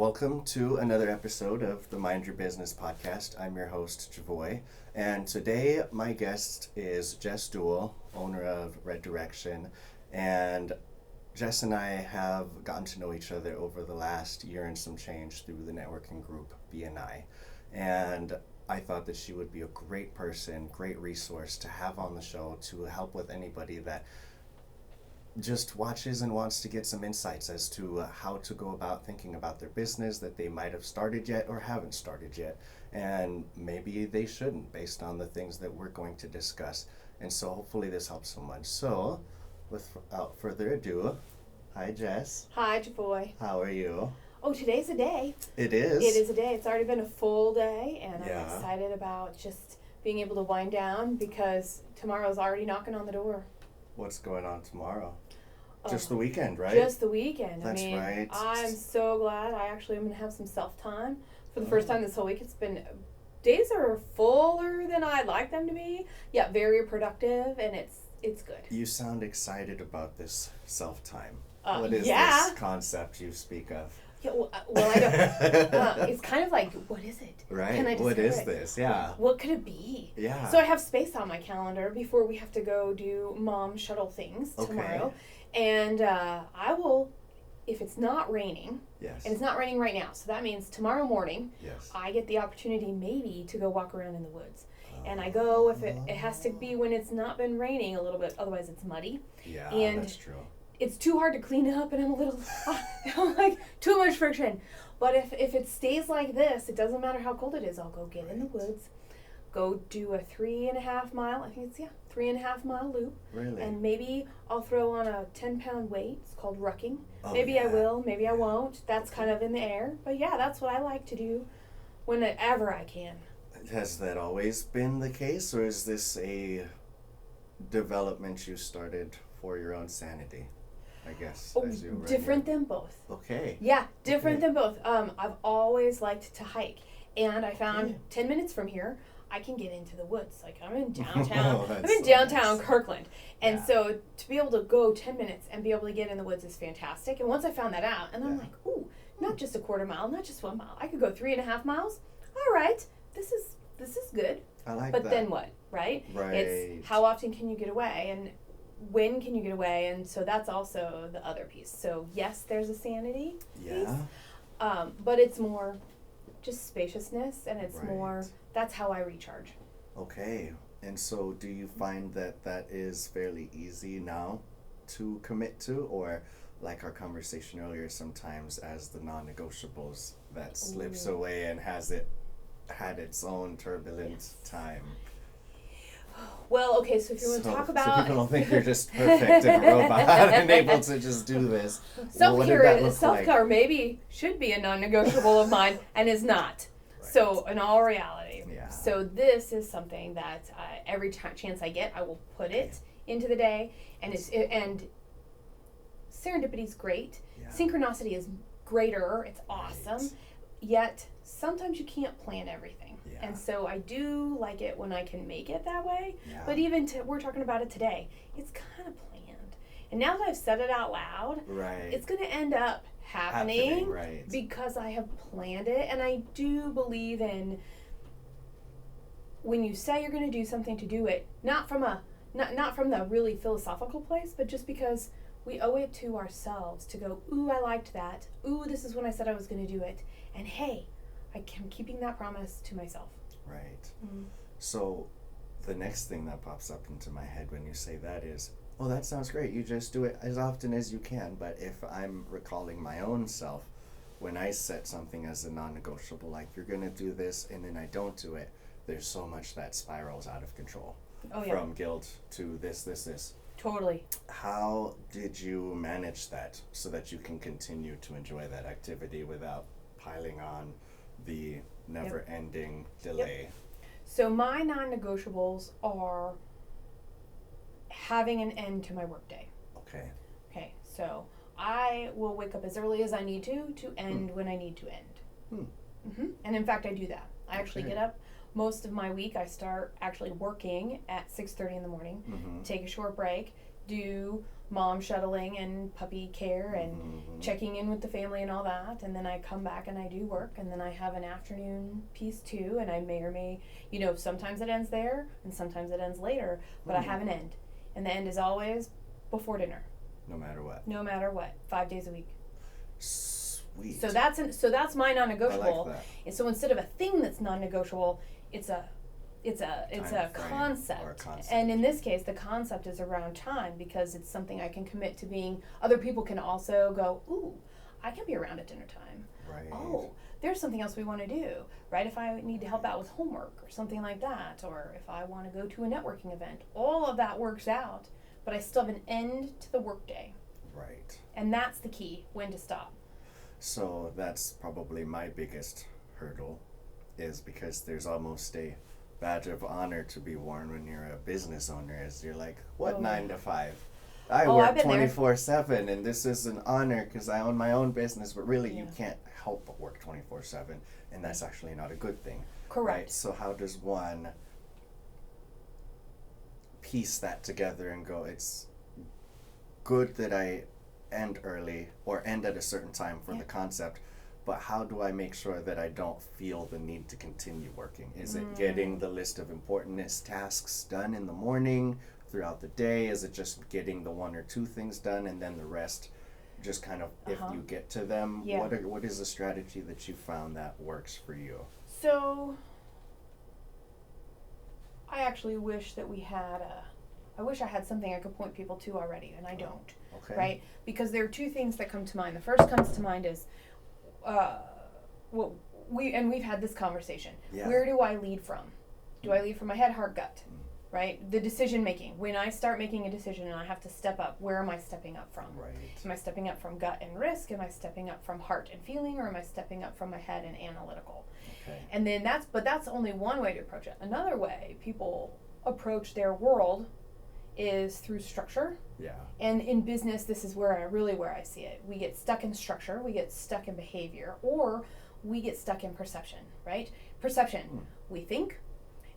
Welcome to another episode of the Mind Your Business podcast. I'm your host, Javoy, and today my guest is Jess Dewell, owner of Red Direction, and Jess and I have gotten to know each other over the last year and some change through the networking group BNI, and I thought that she would be a great person, great resource to have on the show to help with anybody that just watches and wants to get some insights as to how to go about thinking about their business that they might have started yet or haven't started yet, and maybe they shouldn't based on the things that we're going to discuss. And so hopefully this helps someone. So without further ado, hi Jess. Hi Javoy. How are you? Oh, today's a day. It is? It is a day. It's already been a full day, and Yeah. I'm excited about just being able to wind down because tomorrow's already knocking on the door. What's going on tomorrow? Just the weekend, right? Just the weekend. That's right. I'm so glad. I actually am going to have some self-time for the first time this whole week. It's been, days are fuller than I'd like them to be. Yeah, very productive, and it's good. You sound excited about this self-time. What is yeah. this concept you speak of? Yeah, well, I don't. It's kind of like, what is it? Right. Can I What describe is it? this? Yeah. What could it be? Yeah. So I have space on my calendar before we have to go do mom shuttle things tomorrow. And I will, if it's not raining, Yes. and it's not raining right now, so that means tomorrow morning, Yes. I get the opportunity maybe to go walk around in the woods. And I go if it has to be when it's not been raining a little bit, otherwise it's muddy. Yeah, and that's true. It's too hard to clean up, and I'm a little, I'm like, too much friction. But if it stays like this, it doesn't matter how cold it is, I'll go get in the woods, go do a 3.5 mile, I think it's, 3.5 mile loop. Really? And maybe I'll throw on a 10-pound weight. It's called rucking. Oh, Maybe I yeah. will, maybe I won't. That's kind of in the air. But yeah, that's what I like to do whenever I can. Has that always been the case, or is this a development you started for your own sanity? I guess. Oh, as you read different than both. Okay. Yeah, different Okay. than both. I've always liked to hike. And I found 10 minutes from here, I can get into the woods. Like, I'm in downtown. Oh, that's I'm in so downtown nice. Kirkland. And Yeah. so to be able to go 10 minutes and be able to get in the woods is fantastic. And once I found that out, and I'm Yeah. like, ooh, not just a quarter mile, not just 1 mile. I could go 3.5 miles. All right, this is good. I like But that. then what, right? Right. It's how often can you get away, and when can you get away? And so that's also the other piece. So yes, there's a sanity piece. Yeah. But it's more just spaciousness, and it's Right. more, that's how I recharge. Okay. And so do you find that that is fairly easy now to commit to, or like our conversation earlier, sometimes as the non-negotiables that slips Ooh. away and had its own turbulent time? Well, okay, so if you want to talk about... So people don't think you're just perfect and a robot and able to just do this. Well, what did that Self-care, look self-care maybe should be a non-negotiable of mine, and is not. Right. So in all reality. Yeah. So this is something that every chance I get, I will put it into the day, and and serendipity is great. Yeah. Synchronicity is greater. It's awesome. Right. Yet sometimes you can't plan everything. Yeah. And so I do like it when I can make it that way. Yeah. But even we're talking about it today, it's kind of planned. And now that I've said it out loud, Right. it's going to end up happening right. because I have planned it. And I do believe in when you say you're going to do something, to do it, not from the really philosophical place, but just because we owe it to ourselves to go, ooh, I liked that. Ooh, this is when I said I was going to do it. And hey, I'm keeping that promise to myself. Right. Mm. So the next thing that pops up into my head when you say that is, oh, that sounds great. You just do it as often as you can. But if I'm recalling my own self, when I set something as a non-negotiable, like you're going to do this and then I don't do it, there's so much that spirals out of control. Oh, yeah. From guilt to this. Totally. How did you manage that so that you can continue to enjoy that activity without piling on the never-ending delay? So my non-negotiables are having an end to my workday. Okay, so I will wake up as early as I need to end when I need to end. And in fact, I do that. I actually get up. Most of my week, I start actually working at 6:30 in the morning, take a short break, do mom shuttling and puppy care and checking in with the family and all that, and then I come back and I do work, and then I have an afternoon piece too, and I may or may, sometimes it ends there and sometimes it ends later, but I have an end, and the end is always before dinner. No matter what. 5 days a week. Sweet. So that's my non-negotiable. I like that. And so instead of a thing that's non-negotiable, it's a concept. And in this case, the concept is around time, because it's something I can commit to being. Other people can also go, ooh, I can be around at dinner time. Right. Oh, there's something else we want to do, right? If I need to help out with homework or something like that, or if I want to go to a networking event, all of that works out, but I still have an end to the workday. Right. And that's the key, when to stop. So that's probably my biggest hurdle, is because there's almost a badge of honor to be worn when you're a business owner, is you're like, what, 9 to 5? I work 24/7, and this is an honor because I own my own business, but really you can't help but work 24/7, and that's actually not a good thing. Correct. Right? So how does one piece that together and go, it's good that I end early or end at a certain time for the concept, but how do I make sure that I don't feel the need to continue working? Is it getting the list of importance tasks done in the morning, throughout the day? Is it just getting the 1 or 2 things done, and then the rest just kind of if you get to them? What is a strategy that you found that works for you? So I actually wish that I wish I had something I could point people to already, and I don't. Okay. Right? Because there are 2 things that come to mind. The first comes to mind is, we've had this conversation. Yeah. Where do I lead from? Do I lead from my head, heart, gut? Right? The decision making. When I start making a decision and I have to step up, where am I stepping up from? Right. Am I stepping up from gut and risk? Am I stepping up from heart and feeling? Or am I stepping up from my head and analytical? Okay. And then that's only one way to approach it. Another way people approach their world is through structure. Yeah. And in business, this is where I see it. We get stuck in structure, we get stuck in behavior, or we get stuck in perception, right? Perception. We think,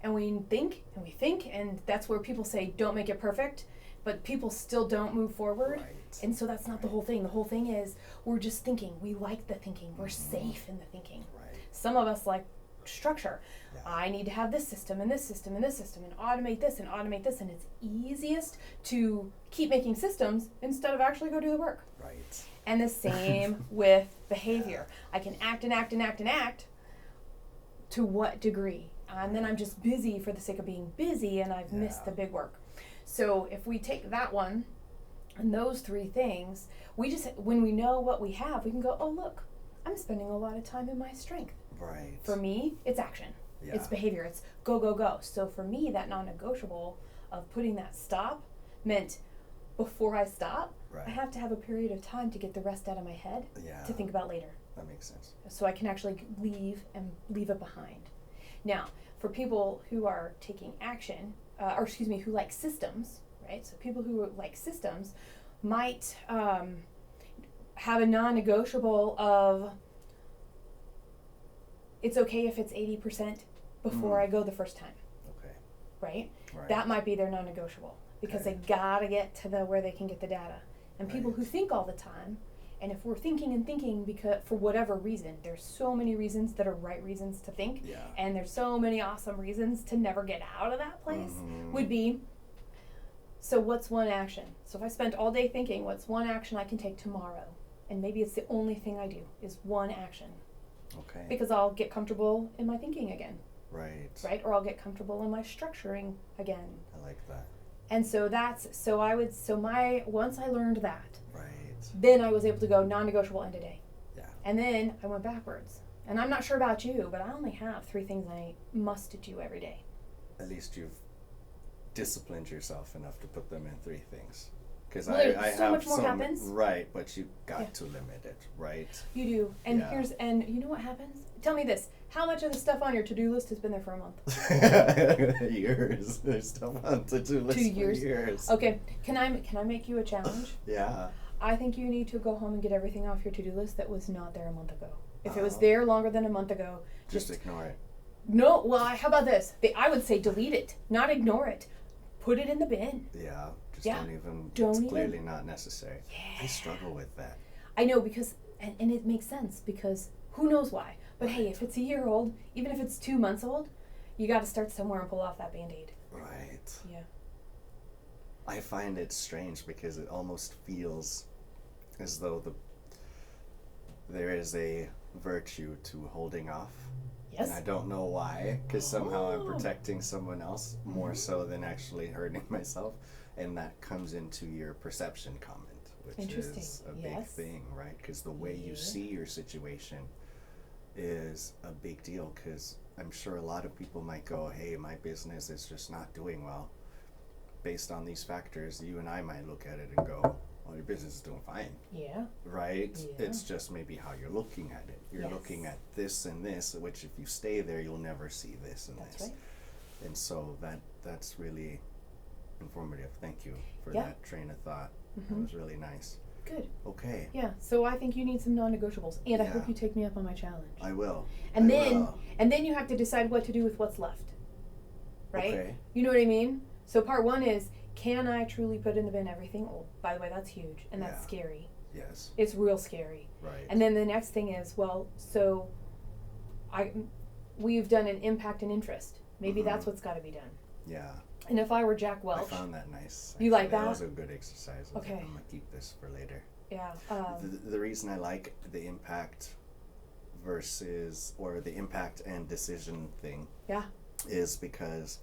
and we think, and we think, and that's where people say, don't make it perfect, but people still don't move forward. Right. And so that's not the whole thing. The whole thing is we're just thinking. We like the thinking. We're safe in the thinking. Right. Some of us like structure. Yeah. I need to have this system and this system and this system and automate this, and it's easiest to keep making systems instead of actually go do the work. Right. And the same with behavior. I can act and act and act and act. To what degree? And then I'm just busy for the sake of being busy, and I've missed the big work. So if we take that one and those 3 things, when we know what we have, we can go, oh look, I'm spending a lot of time in my strength. Right. For me, it's action. Yeah. It's behavior. It's go, go, go. So for me, that non-negotiable of putting that stop meant before I stop, I have to have a period of time to get the rest out of my head to think about later. That makes sense. So I can actually leave it behind. Now, for people who are taking action, who like systems, right? So people who like systems might have a non-negotiable of, it's okay if it's 80% before I go the first time. Okay. Right? That might be their non-negotiable, because they gotta get to where they can get the data. And people who think all the time, and if we're thinking because for whatever reason, there's so many reasons that are right reasons to think, and there's so many awesome reasons to never get out of that place, would be, so what's one action? So if I spent all day thinking, what's one action I can take tomorrow? And maybe it's the only thing I do is one action. Okay. Because I'll get comfortable in my thinking again. Right. Right? Or I'll get comfortable in my structuring again. I like that. And so once I learned that, Right. then I was able to go non-negotiable end of day. Yeah. And then I went backwards. And I'm not sure about you, but I only have 3 things I must do every day. At least you've disciplined yourself enough to put them in 3 things. Because Well, I so have much more happens. Right, but you got to limit it, right? You do. And and you know what happens? Tell me this. How much of the stuff on your to-do list has been there for a month? Years. There's stuff on to-do list 2 years. for years. Okay. Can I make you a challenge? Yeah. I think you need to go home and get everything off your to-do list that was not there a month ago. If it was there longer than a month ago, Just ignore it. No, well, how about this? I would say delete it, not ignore it. Put it in the bin. Yeah. just Yeah. don't it's clearly not necessary. Yeah. I struggle with that. I know, because, and it makes sense, because who knows why. But hey, if it's a year old, even if it's 2 months old, you got to start somewhere and pull off that Band-Aid. Right. Yeah. I find it strange because it almost feels as though there is a virtue to holding off. Yes. And I don't know why, because somehow I'm protecting someone else more so than actually hurting myself. And that comes into your perception comment, which is a big thing, right? Because the way you see your situation is a big deal, because I'm sure a lot of people might go, hey, my business is just not doing well. Based on these factors, you and I might look at it and go, well, your business is doing fine. Yeah. Right? Yeah. It's just maybe how you're looking at it. You're looking at this and this, which if you stay there, you'll never see this and this. Right. And so that's really informative. Thank you for that train of thought. That was really nice. Good. Okay. Yeah. So I think you need some non-negotiables, and I hope you take me up on my challenge. I will. And then you have to decide what to do with what's left. Right? Okay. You know what I mean? So part one is, can I truly put in the bin everything old? By the way, that's huge, and that's scary. Yes. It's real scary. Right. And then the next thing is, well, so we've done an impact and interest. Maybe that's what's got to be done. Yeah. And if I were Jack Welch, I found that nice. Actually. You like that? That was a good exercise. Okay. I'm gonna keep this for later. Yeah. The reason I like the impact the impact and decision thing. Yeah. Is because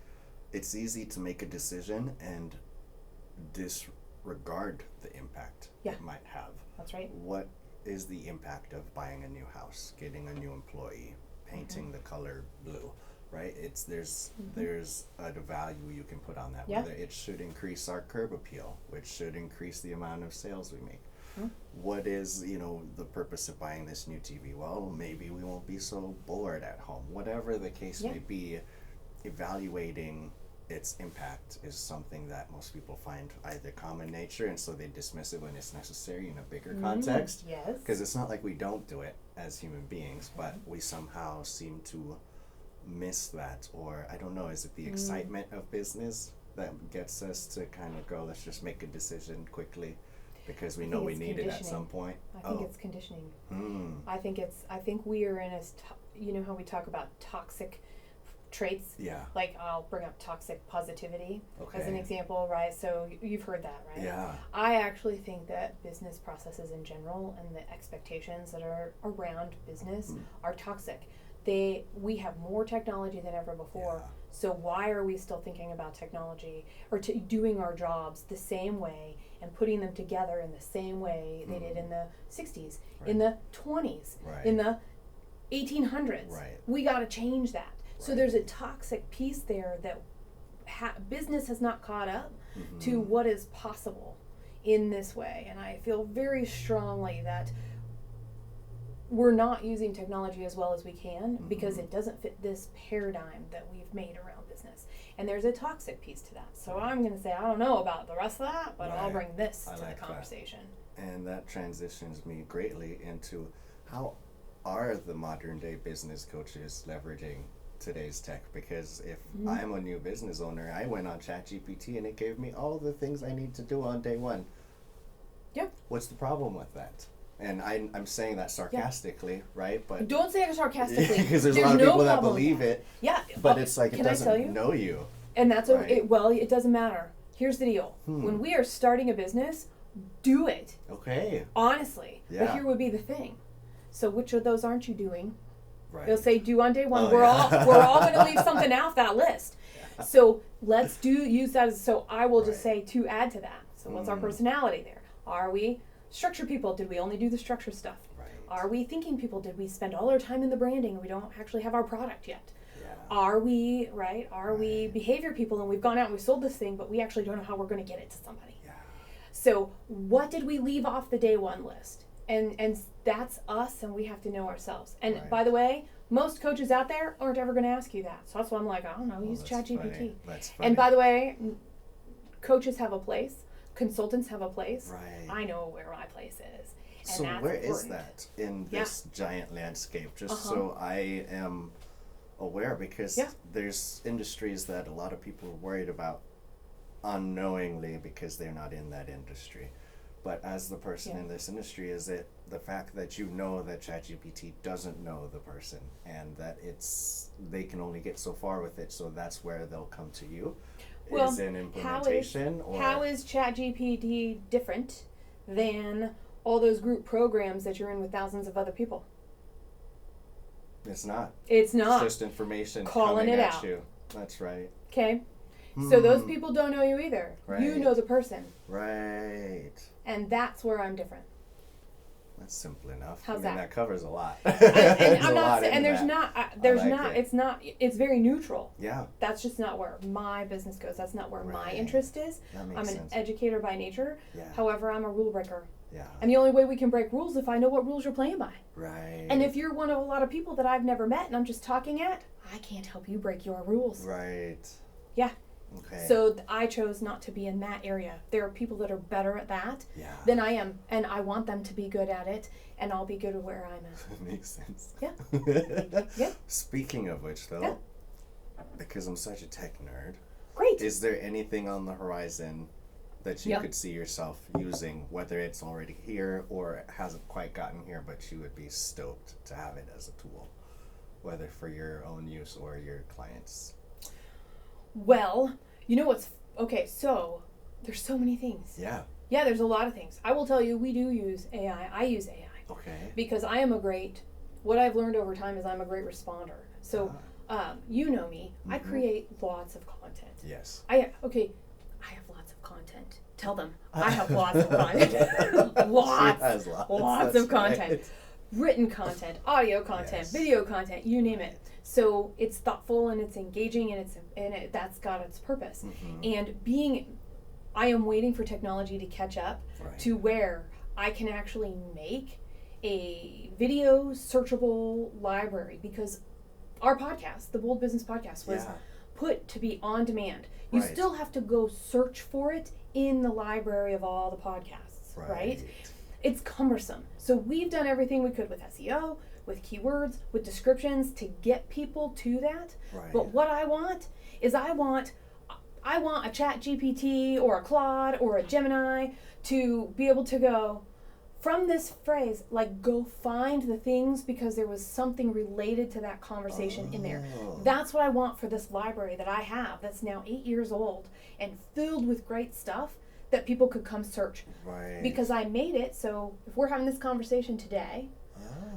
it's easy to make a decision and disregard the impact it might have. That's right. What is the impact of buying a new house, getting a new employee, painting the color blue? Right? There's a value you can put on that. Yeah. Whether it should increase our curb appeal, which should increase the amount of sales we make. What is, the purpose of buying this new TV? Well, maybe we won't be so bored at home. Whatever the case may be, evaluating its impact is something that most people find either common nature, and so they dismiss it when it's necessary in a bigger context. Yes. Because it's not like we don't do it as human beings, but we somehow seem to miss that, or I don't know, is it the excitement of business that gets us to kind of go, let's just make a decision quickly because we know we need it at some point? I think it's conditioning. I think we are in you know how we talk about toxic traits? Yeah. Like, I'll bring up toxic positivity as an example, right? So you've heard that, right? Yeah. I actually think that business processes in general and the expectations that are around business are toxic. We have more technology than ever before. So why are we still thinking about technology or doing our jobs the same way and putting them together in the same way they did in the 60s, in the 20s, in the 1800s? Right. We got to change that. So there's a toxic piece there that business has not caught up to what is possible in this way. And I feel very strongly that we're not using technology as well as we can because it doesn't fit this paradigm that we've made around business. And there's a toxic piece to that. So I'm going to say, I don't know about the rest of that, but I'll bring this to the conversation. And that transitions me greatly into how are the modern day business coaches leveraging today's tech? Because if I'm a new business owner, I went on ChatGPT and it gave me all the things I need to do on day one. Yep. What's the problem with that? And I'm saying that sarcastically, right? But don't say it sarcastically. Because there's a lot of people that believe it. Yeah. But it's like it doesn't know you. And that's it doesn't matter. Here's the deal. When we are starting a business, do it. Okay. Honestly. Yeah. But here would be the thing. So which of those aren't you doing? Right. They'll say do on day one. We're all going to leave something off that list. Yeah. So let's use that so I will just say to add to that. So what's our personality there? Are we structure people? Did we only do the structure stuff? Right. Are we thinking people? Did we spend all our time in the branding and we don't actually have our product yet? Yeah. Are we we behavior people and we've gone out and we've sold this thing, but we actually don't know how we're going to get it to somebody? Yeah. So what did we leave off the day one list? And that's us, and we have to know ourselves. And by the way, most coaches out there aren't ever going to ask you that. So that's why I'm like, I don't know, use ChatGPT. That's funny. And by the way, coaches have a place. Consultants have a place. Right. I know where my place is. And so that's where important. Is that in this giant landscape? Just so I am aware, because there's industries that a lot of people are worried about unknowingly because they're not in that industry. But as the person in this industry, is it the fact that you know that ChatGPT doesn't know the person and that they can only get so far with it, so that's where they'll come to you? Well, is an implementation how is ChatGPT different than all those group programs that you're in with thousands of other people? It's not. It's not. It's just information calling coming it at out. you. That's right. Okay. So those people don't know you either. Right. You know the person. Right. And that's where I'm different. That's simple enough. How's that? That covers a lot. And I'm not saying, and it's very neutral. Yeah. That's just not where my business goes. That's not where my Right. interest is. That makes I'm an sense. educator by nature. Yeah. However, I'm a rule breaker. Yeah. And the only way we can break rules is if I know what rules you're playing by. Right. And if you're one of a lot of people that I've never met and I'm just talking at, I can't help you break your rules. Right. Yeah. Okay. So I chose not to be in that area. There are people that are better at that than I am, and I want them to be good at it, and I'll be good at where I'm at. Makes sense. Yeah. Yeah. Speaking of which, though, because I'm such a tech nerd, Great. is there anything on the horizon that you Yeah. could see yourself using, whether it's already here or it hasn't quite gotten here, but you would be stoked to have it as a tool, whether for your own use or your clients? Well, you know what's... Okay, so there's so many things. Yeah. Yeah, there's a lot of things. I will tell you, we do use AI. I use AI. Okay. Because I am what I've learned over time is I'm a great responder. So, you know me. I create lots of content. Yes. I have lots of content. Tell them. I have lots of content. Lots of content. Right. Written content, audio content, video content, you name it. So it's thoughtful and it's engaging and that's got its purpose. And I am waiting for technology to catch up to where I can actually make a video searchable library, because our podcast, the Bold Business Podcast, was put to be on demand. You still have to go search for it in the library of all the podcasts, right? It's cumbersome. So we've done everything we could with SEO, with keywords, with descriptions to get people to that. But what I want is I want a Chat GPT or a Claude or a Gemini to be able to go from this phrase, like, go find the things because there was something related to that conversation in there. That's what I want for this library that I have that's now 8 years old and filled with great stuff that people could come search. Because I made it so if we're having this conversation today,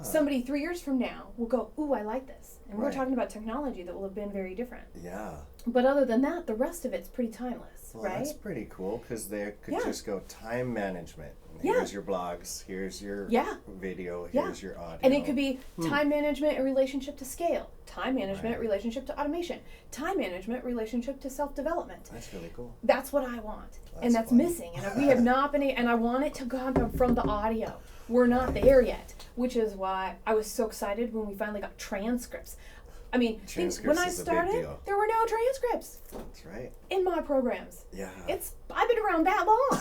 somebody 3 years from now will go, ooh, I like this. And we're talking about technology that will have been very different. Yeah. But other than that, the rest of it's pretty timeless, Well, right? that's pretty cool, because they could just go time management. Here's your blogs, here's your video, here's your audio. And it could be time management in relationship to scale, time management relationship to automation, time management relationship to self-development. That's really cool. That's what I want. And that's missing. And we have not been, and I want it to come from the audio. We're not there yet, which is why I was so excited when we finally got transcripts. I mean, when I started, there were no transcripts. That's right. In my programs. Yeah. I've been around that long.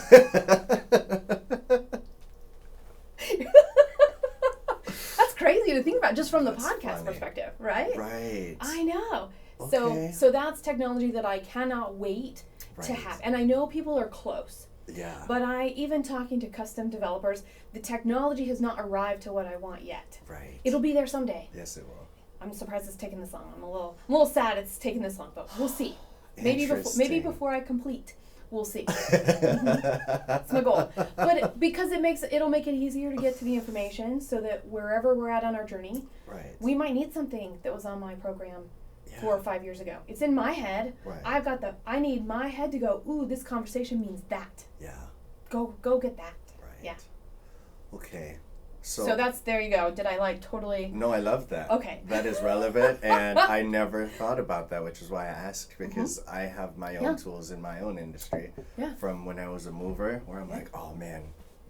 That's crazy to think about just from the podcast perspective, right? Right. I know. Okay. So that's technology that I cannot wait to have. And I know people are close. Yeah. But even talking to custom developers, the technology has not arrived to what I want yet. Right. It'll be there someday. Yes, it will. I'm surprised it's taken this long. I'm a little sad it's taken this long, but we'll see. Maybe before I complete, we'll see. That's my goal. But because it'll make it easier to get to the information, so that wherever we're at on our journey, we might need something that was on my program 4 or 5 years ago. It's in my head. I need my head to go, ooh, this conversation means that. Yeah. Go get that. Right. Yeah. Okay. So there you go. Did I totally... No, I love that. Okay. That is relevant, and I never thought about that, which is why I asked, because I have my own tools in my own industry. Yeah. From when I was a mover, where I'm like, oh man,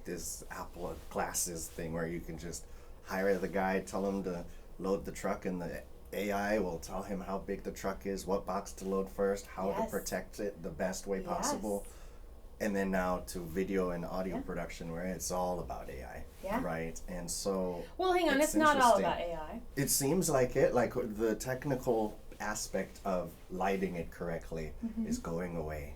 this Apple glasses thing where you can just hire the guy, tell him to load the truck, and the AI will tell him how big the truck is, what box to load first, how to protect it the best way possible. And then now to video and audio production, where it's all about AI. Yeah. Right? And so... Well, hang on. It's not all about AI. It seems like it. Like the technical aspect of lighting it correctly is going away.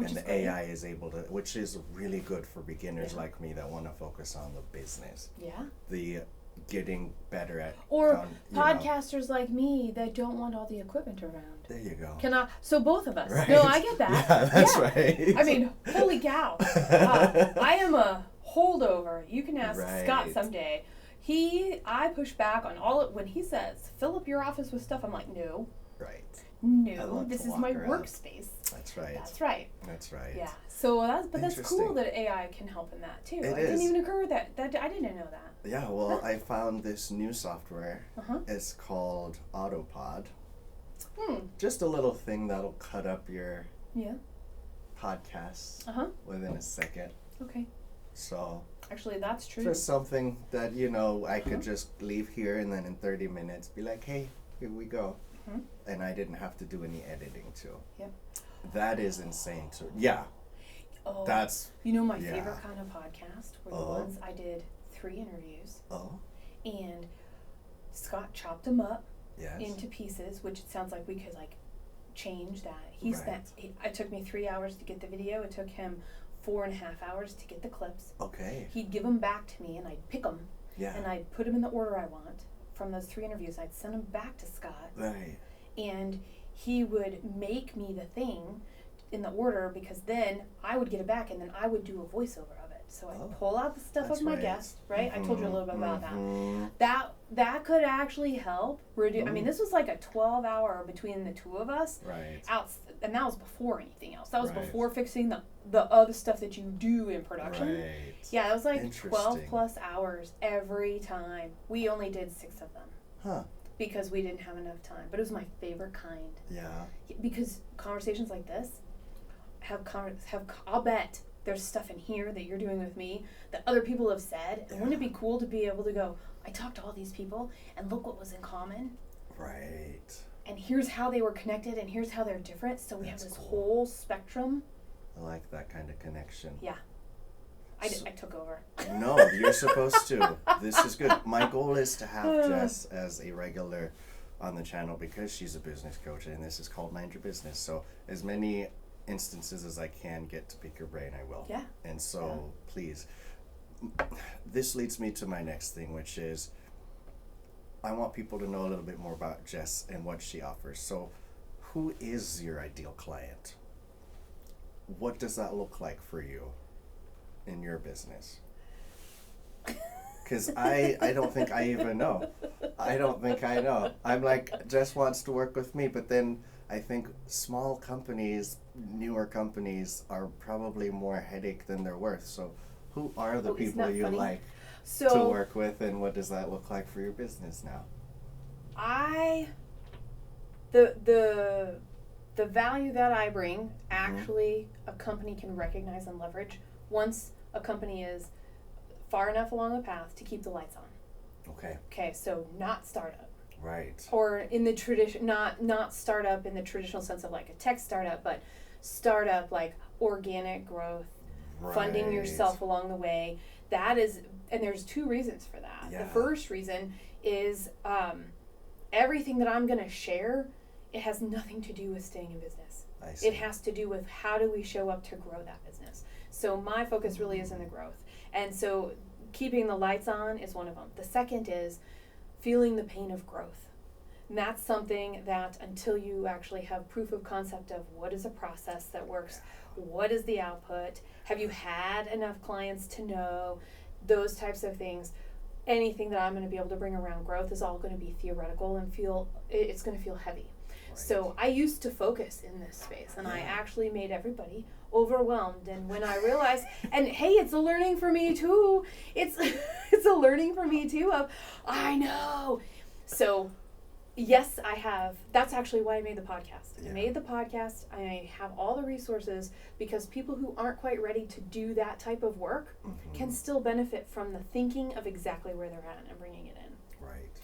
and the AI is able to, which is really good for beginners like me that want to focus on the business. Yeah. The getting better at. Or podcasters like me that don't want all the equipment around. There you go. So both of us. Right. No, I get that. Yeah, that's right. I mean, holy cow. I am a holdover. You can ask Scott someday. I push back on when he says, fill up your office with stuff. I'm like, no. Right. No, this is my workspace. That's right. That's right. Yeah. So that's cool that AI can help in that too. It didn't even occur that I didn't know that. Yeah, well, I found this new software. It's called Autopod. Just a little thing that'll cut up your podcasts within a second. Okay. So actually, that's true. Just something that I could just leave here and then in 30 minutes be like, hey, here we go. And I didn't have to do any editing too. Yep. That is insane too. Yeah. Oh, that's my favorite kind of podcast were the ones I did 3 interviews. And Scott chopped them up into pieces, which it sounds like we could change that. It took me 3 hours to get the video. It took him 4.5 hours to get the clips. Okay. He'd give them back to me and I'd pick them. Yeah. And I'd put them in the order I want. From those 3 interviews, I'd send them back to Scott. Right. And he would make me the thing in the order, because then I would get it back and then I would do a voiceover of it. So I'd pull out the stuff of my guest, right? I told you a little bit about that. That could actually help reduce. I mean, this was like a 12-hour between the two of us. Right. And that was before anything else. That was before fixing the other stuff that you do in production. Right. Yeah, it was like 12 plus hours every time. We only did 6 of them. Huh. Because we didn't have enough time. But it was my favorite kind. Yeah. Because conversations like this I'll bet there's stuff in here that you're doing with me that other people have said. And wouldn't it be cool to be able to go, I talked to all these people and look what was in common. Right. And here's how they were connected and here's how they're different. So we have this whole spectrum. I like that kind of connection. Yeah. I took over. No, you're supposed to. This is good. My goal is to have Jess as a regular on the channel because she's a business coach and this is called Mind Your Business. So as many instances as I can get to pick your brain, I will. Yeah. And so please, this leads me to my next thing, which is I want people to know a little bit more about Jess and what she offers. So who is your ideal client? What does that look like for you in your business? Because I don't think I even know. I don't think I know. I'm like, Jess wants to work with me, but then I think small companies, newer companies, are probably more headache than they're worth. So who are the people you like to work with, and what does that look like for your business now? The value that I bring, actually, a company can recognize and leverage once a company is far enough along the path to keep the lights on. Okay, so not startup. Right. Or in the tradition, not startup in the traditional sense of like a tech startup, but startup like organic growth, funding yourself along the way. That is, and there's 2 reasons for that. Yeah. The first reason is everything that I'm going to share, it has nothing to do with staying in business. I see. It has to do with how do we show up to grow that business. So my focus really is in the growth. And so keeping the lights on is one of them. The second is feeling the pain of growth. And that's something that until you actually have proof of concept of what is a process that works, what is the output, have you had enough clients to know, those types of things, anything that I'm going to be able to bring around growth is all going to be theoretical and it's going to feel heavy. Right. So I used to focus in this space and I actually made everybody overwhelmed, and when I realized, and hey, it's a learning for me too, it's a learning for me too of, I know. So yes, I have. That's actually why I made the podcast. I made the podcast. I have all the resources because people who aren't quite ready to do that type of work can still benefit from the thinking of exactly where they're at and bringing it in. Right.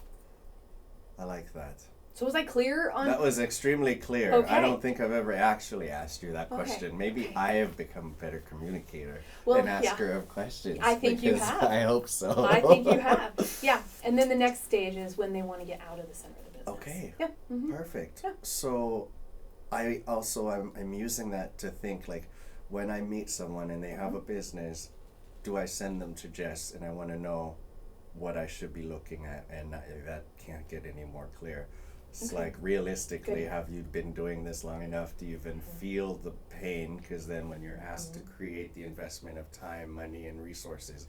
I like that. So was I clear on? That was extremely clear. Okay. I don't think I've ever actually asked you that question. Maybe I have become a better communicator and asker of questions. I think you have. I hope so. I think you have. Yeah. And then the next stage is when they want to get out of the center of the business. Okay. Yeah. Perfect. Yeah. So I'm using that to think, like, when I meet someone and they have a business, do I send them to Jess and I want to know what I should be looking at, and that can't get any more clear. It's Okay. like, realistically, Good. have you been doing this long enough to even feel the pain? Because then when you're asked to create the investment of time, money, and resources,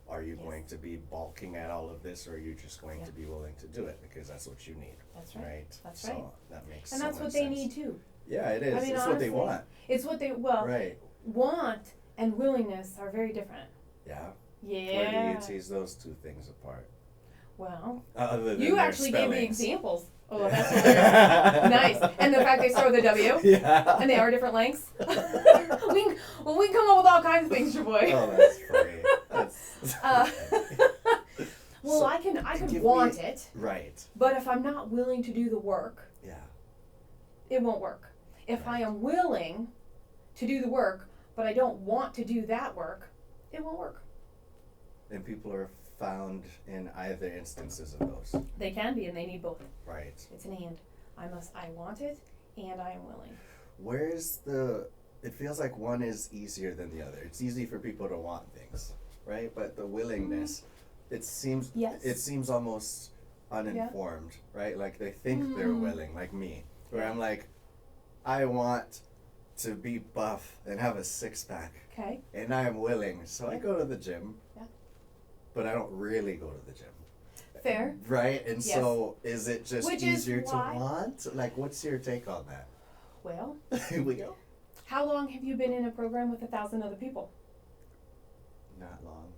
are you Yes. going to be balking at all of this, or are you just going Yeah. to be willing to do it because that's what you need? That's right. That's So right. that makes And so that's much what they sense. need too. Yeah, it is. I mean, It's what they honestly, want. It's what they Right. want and willingness are very different. Yeah. Yeah. Where do you tease those two things apart? Well, Other than you their actually gave me spellings. examples. Oh, that's hilarious. Nice. And the fact they start with a W. Yeah. And they are different lengths. we can come up with all kinds of things, your boy. Oh, that's funny. That's Well, So, I could give want me- it, right. but if I'm not willing to do the work, Yeah. it won't work. If I am willing to do the work, but I don't want to do that work, it won't work. And people are found in either instances of those. They can be, and they need both. Right. It's an and. I want it, and I am willing. Where's it feels like one is easier than the other. It's easy for people to want things, right? But the willingness, it seems Yes. almost uninformed, right? Like they think they're willing, like me. Where Yeah. I'm like, I want to be buff and have a six-pack. Okay. And I am willing, so I Yeah. go to the gym. Yeah. But I don't really go to the gym. Fair. Right? And Yes. so is it just Which is easier why- to want? Like, what's your take on that? Well, Here we go. how long have you been in a program with 1,000 other people? Not long.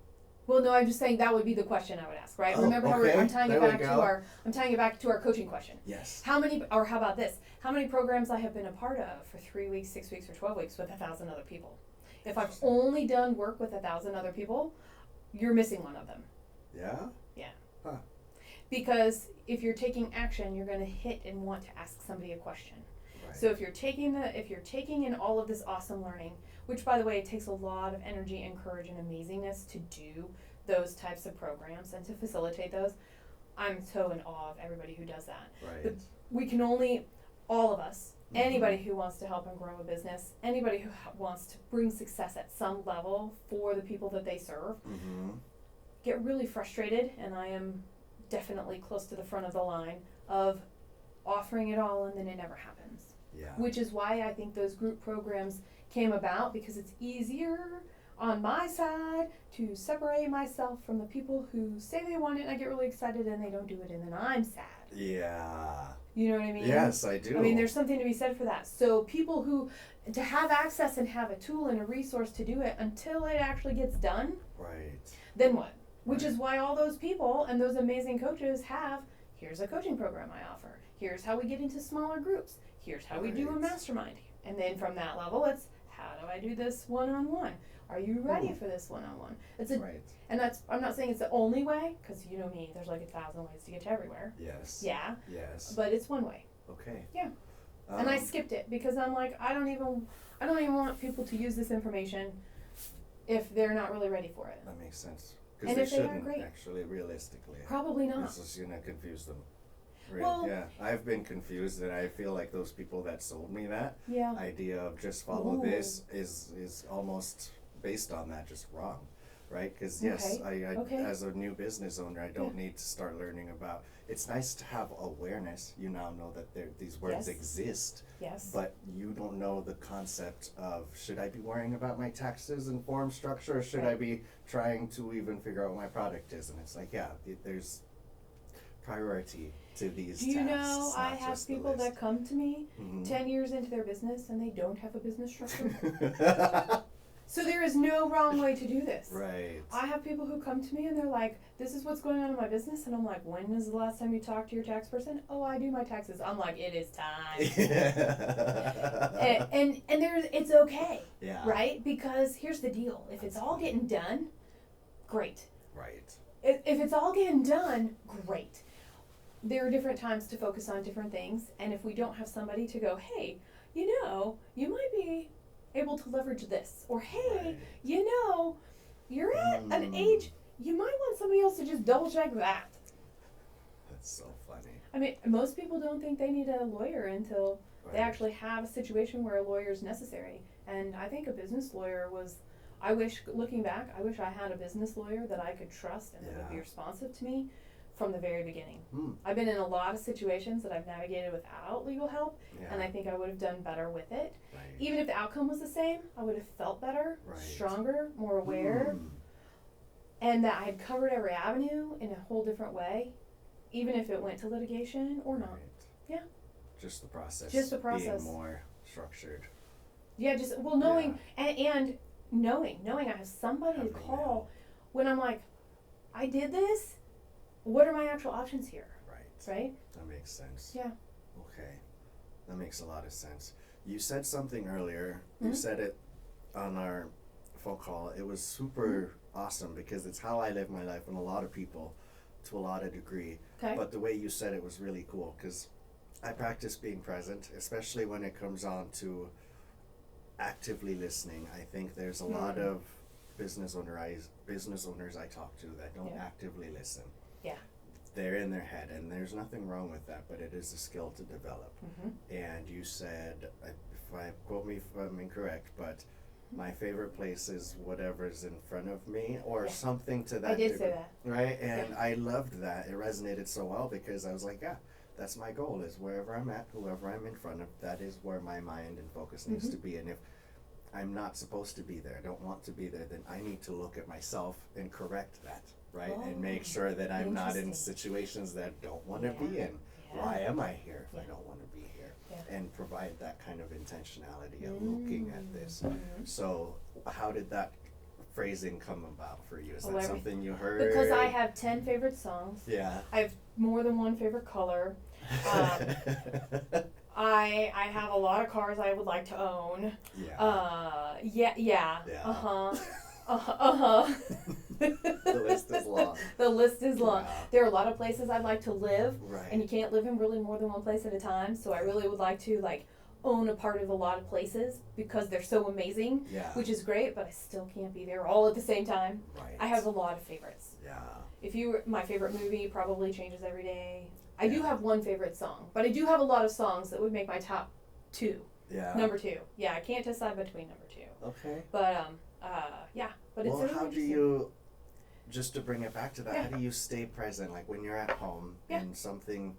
Well, no, I'm just saying that would be the question I would ask, right? Oh, Remember how okay. I'm tying it There we back to go. I'm tying it back to our coaching question. Yes. How many, or how about this? How many programs I have been a part of for 3 weeks, 6 weeks, or 12 weeks with 1,000 other people? If I've only done work with 1,000 other people, you're missing one of them. Yeah? Because if you're taking action, you're going to hit and want to ask somebody a question. Right. So if you're taking in all of this awesome learning, which by the way, it takes a lot of energy and courage and amazingness to do those types of programs and to facilitate those. I'm so in awe of everybody who does that. Right. But we can only, all of us, Mhm. anybody who wants to help and grow a business, anybody who wants to bring success at some level for the people that they serve, Mm-hmm. get really frustrated, and I am definitely close to the front of the line of offering it all and then it never happens. Yeah. Which is why I think those group programs came about, because it's easier on my side to separate myself from the people who say they want it and I get really excited and they don't do it and then I'm sad. Yeah. You know what I mean? Yes, I do. I mean, there's something to be said for that. So people who, to have access and have a tool and a resource to do it until it actually gets done, Right. then what? Which Right. is why all those people and those amazing coaches have, here's a coaching program I offer. Here's how we get into smaller groups. Here's how we do a Right. mastermind. And then from that level, it's how do I do this one-on-one? Are you ready for this one-on-one? It's a, Right. and that's, I'm not saying it's the only way, because you know me, there's like 1,000 ways to get to everywhere. Yes. Yeah, Yes. but it's one way. Okay. Yeah. And I skipped it because I'm like, I don't even want people to use this information if they're not really ready for it. That makes sense. And Because they if they are, shouldn't, great. actually, realistically. Probably not. This is going to confuse them. Really. Well- Yeah. I've been confused, and I feel like those people that sold me that Yeah. idea of just follow Ooh. this is almost based on that, just wrong, right? Because yes, Okay. I Okay. as a new business owner, I don't need to start learning about. It's nice to have awareness. You now know that these words Yes. exist, Yes. but you don't know the concept of, should I be worrying about my taxes and form structure, or should I Right. be trying to even figure out what my product is? And it's like, yeah, there's priority to these Do you tasks. know, I not have just the people that list. come to me Mhm. 10 years into their business and they don't have a business structure. So there is no wrong way to do this. Right. I have people who come to me and they're like, this is what's going on in my business. And I'm like, when is the last time you talked to your tax person? Oh, I do my taxes. I'm like, it is time. and there's, it's okay, Yeah. right? Because here's the deal. If it's all getting done, great. Right. If it's all getting done, great. There are different times to focus on different things, and if we don't have somebody to go, hey, you know, you might be able to leverage this, or hey, Right. you know, you're at an Mm. age, you might want somebody else to just double check that. That's so funny. I mean, most people don't think they need a lawyer until they Right. actually have a situation where a lawyer is necessary. And I think a business lawyer was, I wish, looking back, I wish I had a business lawyer that I could trust and that would be Yeah. responsive to me from the very beginning. Hmm. I've been in a lot of situations that I've navigated without legal help, Yeah. and I think I would have done better with it. Right. Even if the outcome was the same, I would have felt better, Right. stronger, more aware, Hmm. and that I had covered every avenue in a whole different way, even if it went to litigation or not. Right. Yeah. Just the process. Just the process. Being more structured. Yeah, just knowing and knowing I have somebody to Having call when I'm like, I did this. What are my actual options here? Right. Right? That makes sense. Yeah. Okay. That makes a lot of sense. You said something earlier. Mhm. You said it on our phone call. It was super awesome because it's how I live my life, and a lot of people, to a lot of degree. Okay. But the way you said it was really cool because I practice being present, especially when it comes on to actively listening. I think there's a lot of business owners I talk to that don't Yeah. actively listen. Yeah. They're in their head, and there's nothing wrong with that, but it is a skill to develop. Mm-hmm. And you said, quote me if I'm incorrect, but my favorite place is whatever's in front of me, or Yeah. something to that I did degree. say that. Right? And Yeah. I loved that. It resonated so well because I was like, yeah, that's my goal, is wherever I'm at, whoever I'm in front of, that is where my mind and focus needs Mhm. to be. And if I'm not supposed to be there, don't want to be there, then I need to look at myself and correct that, right? And make sure that I'm not in Interesting. situations that I don't want to be Yeah. in. Yeah. Why am I here if I Yeah. don't want to be here? Yeah. And provide that kind of intentionality of looking at this. Mhm. So how did that phrasing come about for you? Is Oh, that every- something you heard? Because I have 10 favorite songs. Yeah. I have more than one favorite color. I have a lot of cars I would like to own. Yeah. Yeah. Yeah. Uh-huh. The list is long. The list is long. Yeah. There are a lot of places I'd like to live, Right. and you can't live in really more than one place at a time. So I really would like to own a part of a lot of places because they're so amazing, Yeah. which is great. But I still can't be there all at the same time. Right. I have a lot of favorites. Yeah. My favorite movie probably changes every day. I do Yeah. have one favorite song, but I do have a lot of songs that would make my top 2. Yeah. Number 2. Yeah, I can't decide between number 2. Okay. But yeah. But it's Well, really how do interesting. you, just to bring it back to that, Yeah. how do you stay present? Like when you're at home Yeah. and something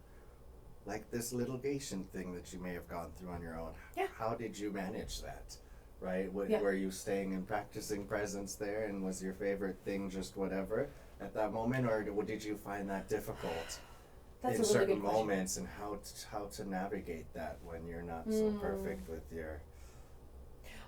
like this litigation thing that you may have gone through on your own, Yeah. how did you manage that? Right? Yeah. Were you staying and practicing presence there, and was your favorite thing just whatever at that moment, or did you find that difficult That's in a really certain good question. moments, and how to navigate that when you're not so perfect with your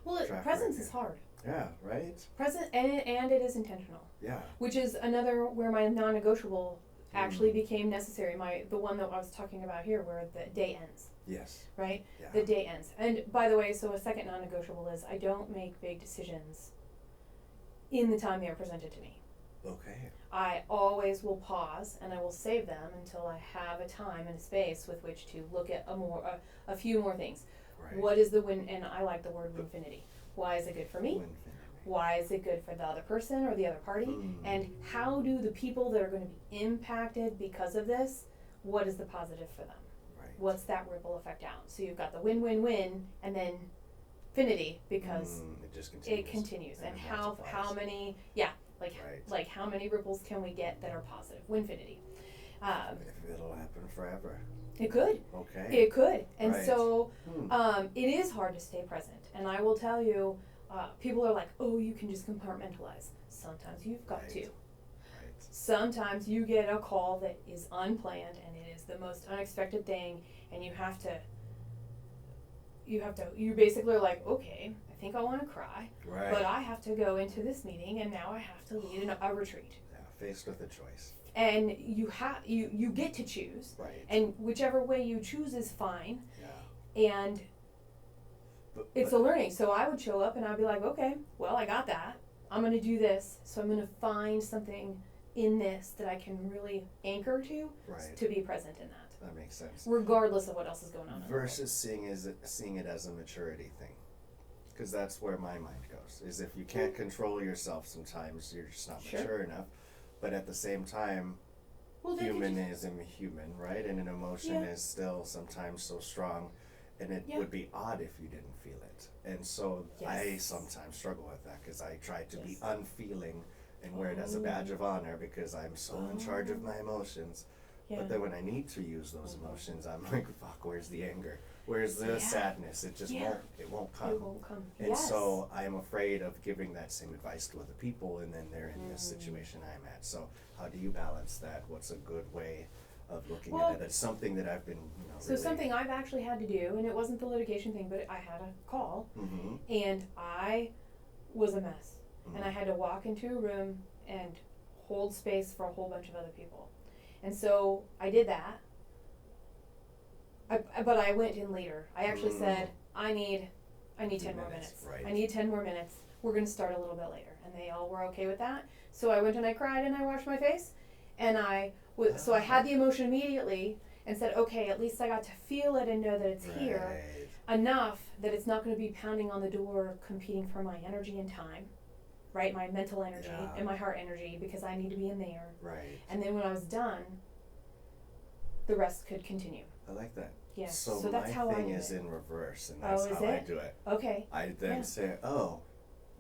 Well, track presence record? is hard. yeah, right? Present and it is intentional, Yeah. which is another where my non-negotiable actually Mm. became necessary. The one that I was talking about here, where the day ends, Yes. right? Yeah. The day ends. And by the way, so a second non-negotiable is I don't make big decisions in the time they are presented to me. Okay. I always will pause and I will save them until I have a time and a space with which to look at a few more things. Right. What is the win? And I like the word winfinity. Why is it good for me? Winfinity. Why is it good for the other person or the other party? Mm. And how do the people that are going to be impacted because of this, what is the positive for them? Right. What's that ripple effect out? So you've got the win-win-win and then finity because it just continues. it continues. And it how multiplies. many Right. how many ripples can we get that are positive? Winfinity. If it'll happen forever. It could. Okay. It could. And Right. so Hmm. it is hard to stay present. And I will tell you, people are like, oh, you can just compartmentalize. Sometimes you've got Right. to. Right. Sometimes you get a call that is unplanned and it is the most unexpected thing, and you basically are like, okay, I think I want to cry, Right. but I have to go into this meeting and now I have to lead a retreat. Yeah. Faced with a choice. And you get to choose, Right. and whichever way you choose is fine. Yeah. And But, it's a learning. So I would show up and I'd be like, okay, well, I got that. I'm going to do this. So I'm going to find something in this that I can really anchor to Right. to be present in that, That makes sense. regardless of what else is going on. Versus seeing it as a maturity thing, because that's where my mind goes. Is if you can't control yourself, sometimes you're just not Sure. mature enough. But at the same time, Well, humanism human, right? And an emotion Yeah. is still sometimes so strong, and it Yeah. would be odd if you didn't feel it. And so I Yes. sometimes struggle with that because I try to be Yes. unfeeling and wear it as a badge of honor because I'm so in charge of my emotions. Yeah. But then when I need to use those emotions, I'm like, fuck, where's the anger? Where's the Yeah. sadness? It just Yeah. won't come. It won't come. And Yes. so I'm afraid of giving that same advice to other people, and then they're in this situation I'm at. So how do you balance that? What's a good way of looking Well, at it? It's something that I've been, So really... something I've actually had to do, and it wasn't the litigation thing, but I had a call, Mm-hmm. and I was a mess, Mm-hmm. and I had to walk into a room and hold space for a whole bunch of other people, and so I did that. But I went in later. I actually said, I need 10 more minutes. Right. I need 10 more minutes. We're going to start a little bit later. And they all were okay with that. So I went and I cried and I washed my face. And so I had the emotion immediately and said, okay, at least I got to feel it and know that it's here enough that it's not going to be pounding on the door competing for my energy and time, right? My mental energy and my heart energy, because I need to be in there. Right. And then when I was done, the rest could continue. I like that. Yeah. So that's my how I thing do is it. in reverse, and that's is how I it? do it. Okay. I then say, oh,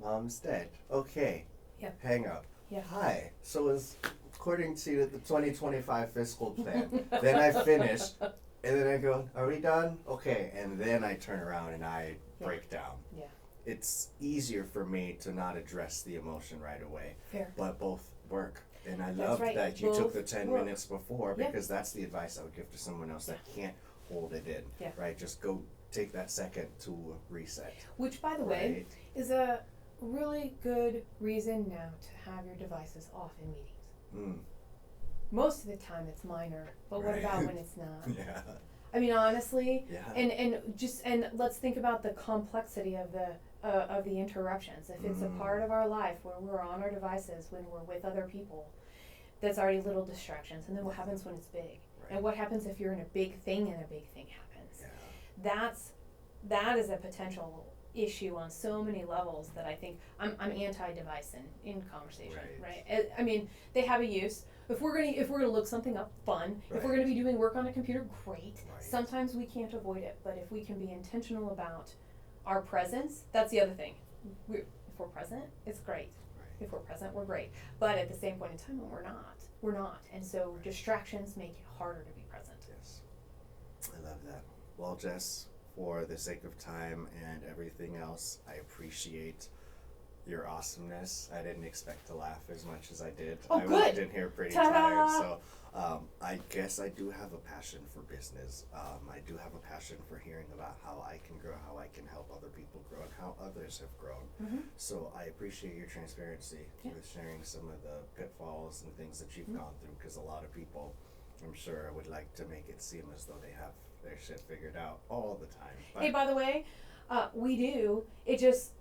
mom's dead. Okay. Yep. Hang up. Yep. Hi. So as according to the 2025 fiscal plan, then I finish, and then I go, are we done? Okay. And then I turn around and I break down. Yeah. It's easier for me to not address the emotion right away. Fair. But both work. And I That's love right. that you Both took the 10 work. minutes before, Yeah. because that's the advice I would give to someone else that can't hold it in. Yeah. Right? Just go take that second to reset. Which, by the way, is a really good reason now to have your devices off in meetings. Mm. Most of the time it's minor, but what about when it's not? Yeah. I mean, honestly, Yeah. and let's think about the complexity of the interruptions. If it's a part of our life where we're on our devices, when we're with other people, that's already little distractions. And then what happens when it's big? Right. And what happens if you're in a big thing and a big thing happens? Yeah. That is a potential issue on so many levels that I think I'm anti-device in conversation, right? I mean, they have a use. If we're gonna look something up, fun. If we're gonna be doing work on a computer, great. Right. Sometimes we can't avoid it, but if we can be intentional about our presence, that's the other thing. If we're present, it's great. Right. If we're present, we're great. But at the same point in time, when we're not. And so distractions make it harder to be present. Yes. I love that. Well, Jess, for the sake of time and everything else, I appreciate your awesomeness. I didn't expect to laugh as much as I did. Oh, I good. walked in here pretty Ta-da! tired, so I guess I do have a passion for business. I do have a passion for hearing about how I can grow, how I can help other people grow, and how others have grown. Mm-hmm. So I appreciate your transparency with sharing some of the pitfalls and things that you've gone through, because a lot of people, I'm sure, would like to make it seem as though they have their shit figured out all the time. But Hey, by the way, we do. It just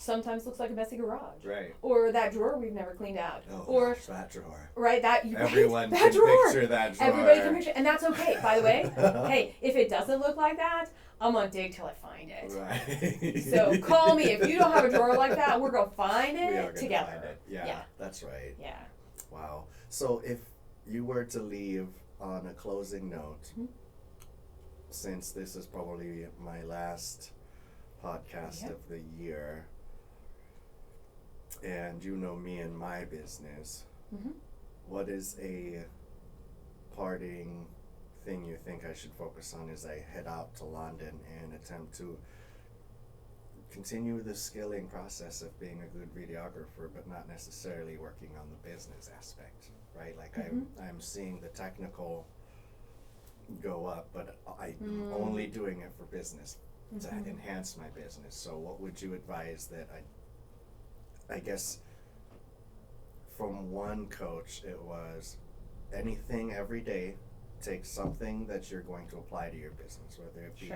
sometimes looks like a messy garage. right. Or that drawer we've never cleaned out. Oh, or gosh, that drawer. right, Everyone that can drawer. picture that drawer. Everybody can picture, and that's okay. By the way, hey, if it doesn't look like that, I'm gonna dig till I find it. Right. So call me if you don't have a drawer like that. We're gonna find it We are gonna together. find it. Yeah, that's right. Yeah. Wow. So if you were to leave on a closing note, since this is probably my last podcast of the year, and you know me and my business, what is a parting thing you think I should focus on as I head out to London and attempt to continue the skilling process of being a good videographer, but not necessarily working on the business aspect, right? Like I'm seeing the technical go up, but I'm only doing it for business, to enhance my business. So what would you advise that I guess from one coach it was anything every day, take something that you're going to apply to your business, whether it be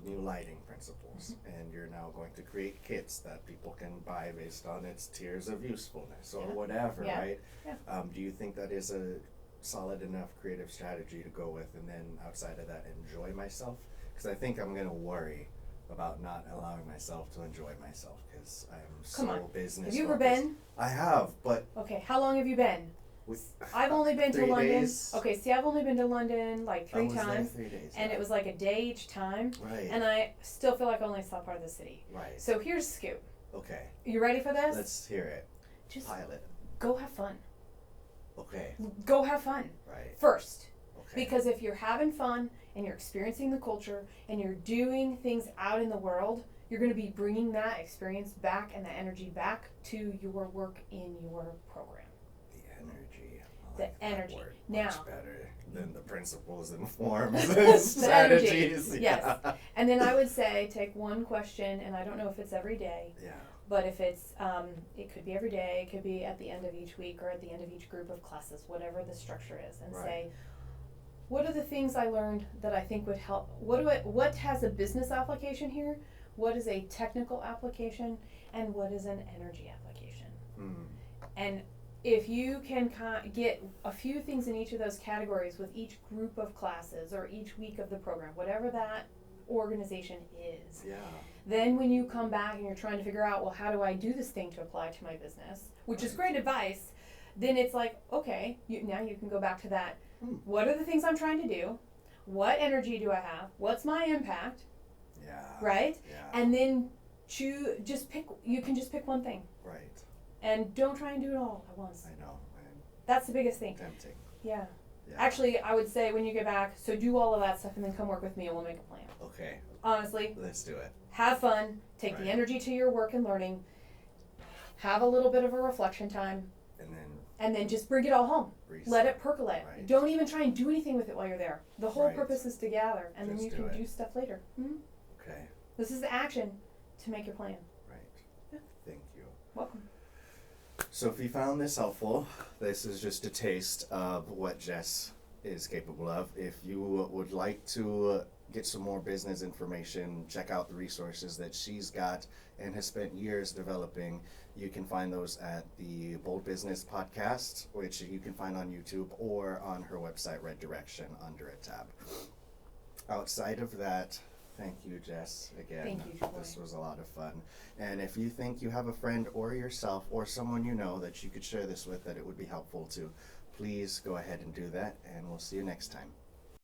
new lighting principles, and you're now going to create kits that people can buy based on its tiers of usefulness or whatever, right? Yeah. Do you think that is a solid enough creative strategy to go with, and then outside of that enjoy myself? Because I think I'm going to worry about not allowing myself to enjoy myself because I'm so business Have you ever focused. been? I have, but Okay, how long have you been? I've only been to 3 London. days? Okay, see, I've only been to London like I 3 was there times, 3 days. and it was like a day each time, Right. and I still feel like I only saw part of the city. Right. So here's the scoop. Okay. You ready for this? Let's hear it. Just Pilot. go have fun. Okay. Go have fun Right. first. Okay. Because if you're having fun and you're experiencing the culture and you're doing things out in the world, you're going to be bringing that experience back and that energy back to your work in your program. The energy. The That energy. word Now- much better than the principles and forms The and strategies. energy, yes. And then I would say take one question, and I don't know if it's every day, Yeah. but if it's, it could be every day, it could be at the end of each week or at the end of each group of classes, whatever the structure is, and Right. say, what are the things I learned that I think would help? What has a business application here? What is a technical application? And what is an energy application? Mm. And if you can get a few things in each of those categories with each group of classes or each week of the program, whatever that organization is, Yeah. then when you come back and you're trying to figure out, well, how do I do this thing to apply to my business, which is great advice, then it's like, okay, now you can go back to that. What are the things I'm trying to do? What energy do I have? What's my impact? Yeah. Right? Yeah. And then you can just pick one thing. Right. And don't try and do it all at once. I know. That's the biggest thing. Tempting. Yeah. Yeah. Actually, I would say when you get back, so do all of that stuff and then come work with me and we'll make a plan. Okay. Honestly, Let's do it. have fun, take the Right. energy to your work and learning, have a little bit of a reflection time, And then and just bring it all home. reset. Let it percolate. Right. Don't even try and do anything with it while you're there. The whole Right. purpose is to gather, and Just then you do can it. do stuff later. Okay. This is the action to make your plan. Right. Yeah. Thank you. Welcome. So if you found this helpful, this is just a taste of what Jess is capable of. If you would like to get some more business information, check out the resources that she's got and has spent years developing. You can find those at the Bold Business Podcast, which you can find on YouTube or on her website, Red Direction, under a tab. Outside of that, thank you, Jess, again. Thank you, Joy. This was a lot of fun. And if you think you have a friend or yourself or someone you know that you could share this with that it would be helpful to, please go ahead and do that, and we'll see you next time.